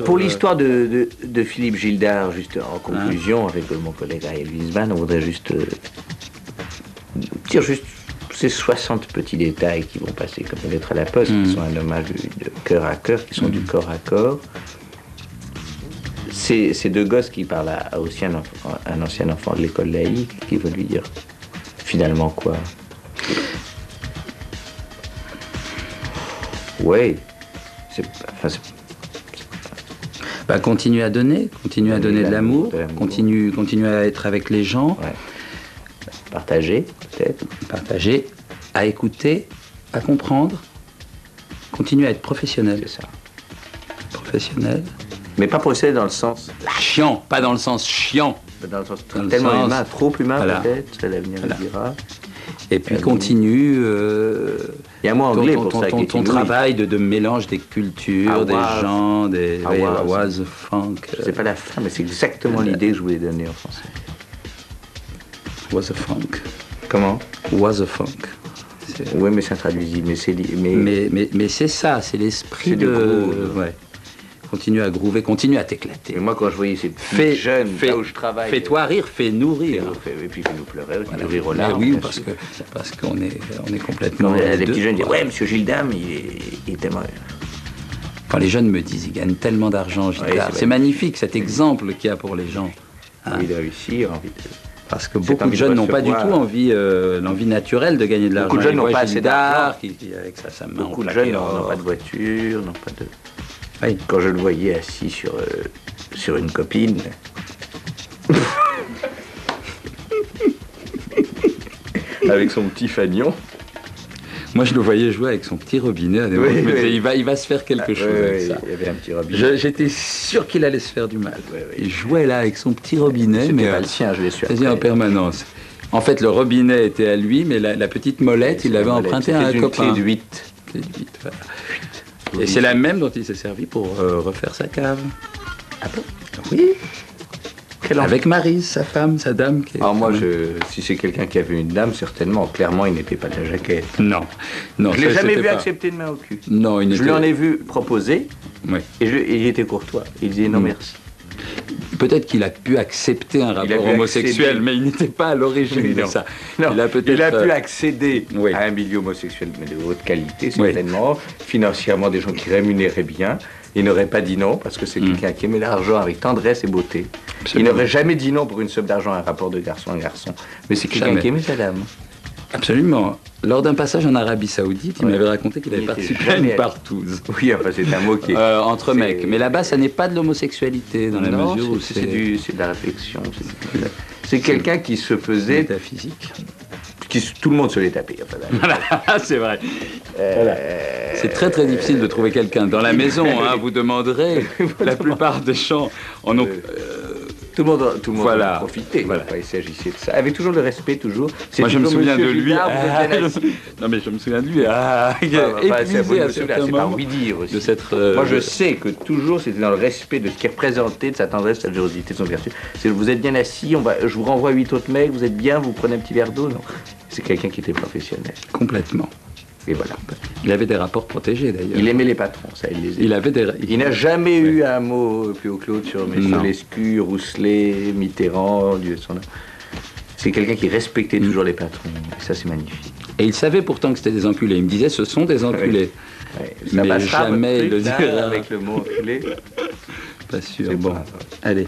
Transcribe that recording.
Pour l'histoire de Philippe Gildard, juste en conclusion, avec mon collègue Ariel Wiesmann, on voudrait juste dire juste ces 60 petits détails qui vont passer comme une lettre à la poste, qui sont un hommage de cœur à cœur, qui sont du corps à corps. Ces deux gosses qui parlent à aussi un ancien enfant de l'école laïque, qui veut lui dire finalement quoi? Oui, continue à donner, de l'amour, continue à être avec les gens. Ouais. Partager, peut-être. Partager, à écouter, à comprendre, continue à être professionnel. C'est ça. Professionnel. Mais pas professionnel dans le sens... Chiant, pas dans le sens chiant. Dans le sens tellement humain, trop humain voilà. Peut-être, l'avenir le dira. Et puis continue... Il y a un mot anglais pour ça. Ton travail de mélange des cultures, des gens, des... was funk. C'est pas la fin, mais c'est exactement l'idée que je voulais donner en français. Was a funk. Comment? Was a funk. Oui, mais c'est intraduisible. Mais c'est ça, c'est l'esprit de... Ouais. Continue à groover, continue à t'éclater. Et moi, quand je voyais ces petits jeunes là où je travaille... Fais-toi rire, fais-nous rire. Et puis fais-nous pleurer, voilà. Nous rire aux larmes. Oui, parce qu'on est complètement... Les petits jeunes disent, ouais, monsieur Gildam, il est tellement... Enfin, les jeunes me disent, il gagne tellement d'argent, Gildam. C'est magnifique, cet exemple qu'il y a pour les gens. Envie de réussir, envie de... Parce que beaucoup de jeunes n'ont pas du tout l'envie naturelle de gagner de l'argent. Beaucoup de jeunes n'ont pas assez d'argent. Beaucoup de jeunes n'ont pas de voiture, n'ont pas de... Oui. Quand je le voyais assis sur une copine... avec son petit fanion. Moi, je le voyais jouer avec son petit robinet. Il va se faire quelque chose avec ça. Il y avait un petit robinet. J'étais sûr qu'il allait se faire du mal. Il jouait là avec son petit robinet. C'était pas le sien, je l'ai su. Quasi en permanence. En fait, le robinet était à lui, mais la petite molette, il l'avait emprunté à un copain. Clé de 8. Clé de 8, voilà. Et c'est la même dont il s'est servi pour refaire sa cave. Ah bon? Oui. Avec Maryse, sa femme, sa dame. Alors moi, si c'est quelqu'un qui avait une dame, certainement, clairement, il n'était pas de la jaquette. Non. Je ne l'ai jamais vu accepter de main au cul. Non, je lui en ai vu proposer, oui. Et il était courtois. Il disait non merci. Peut-être qu'il a pu accepter un rapport homosexuel, mais il n'était pas à l'origine de ça. Non, il a pu accéder à un milieu homosexuel, mais de haute qualité, certainement, financièrement, des gens qui rémunéraient bien. Il n'aurait pas dit non, parce que c'est quelqu'un qui aimait l'argent avec tendresse et beauté. Absolument. Il n'aurait jamais dit non pour une somme d'argent à un rapport de garçon à garçon. Mais c'est quelqu'un qui aimait sa dame. Absolument. Lors d'un passage en Arabie Saoudite, il m'avait raconté qu'il avait participé à une partouze. Oui, enfin, c'est un mot qui est... entre mecs. Mais là-bas, ça n'est pas de l'homosexualité, dans la mesure où c'est de la réflexion. C'est quelqu'un qui se faisait... Métaphysique. Tout le monde se l'est tapé. Voilà, c'est vrai. Voilà. C'est très très difficile de trouver quelqu'un. Dans la maison, vous demanderez, la plupart des gens en ont... Tout le monde en profitait. Voilà. Il s'agissait de ça. Avec toujours le respect, toujours. Moi, je me souviens de lui. Non, mais je me souviens de lui. C'est pas oui dire aussi. Moi, je sais que toujours, c'était dans le respect de ce qu'il représentait, de sa tendresse, de sa générosité, de son vertu. Vous êtes bien assis, je vous renvoie 8 autres mecs, vous êtes bien, vous prenez un petit verre d'eau. Non. C'est quelqu'un qui était professionnel. Complètement. Et voilà. Il avait des rapports protégés d'ailleurs. Il aimait les patrons, ça, il n'a jamais eu un mot plus haut que l'autre sur Lescu, Rousselet, Mitterrand, Dieu son nom. C'est quelqu'un qui respectait toujours les patrons. Et ça, c'est magnifique. Et il savait pourtant que c'était des enculés. Il me disait, ce sont des enculés. Mais jamais il le dira. Avec le mot enculé. Pas sûr. Bon, allez.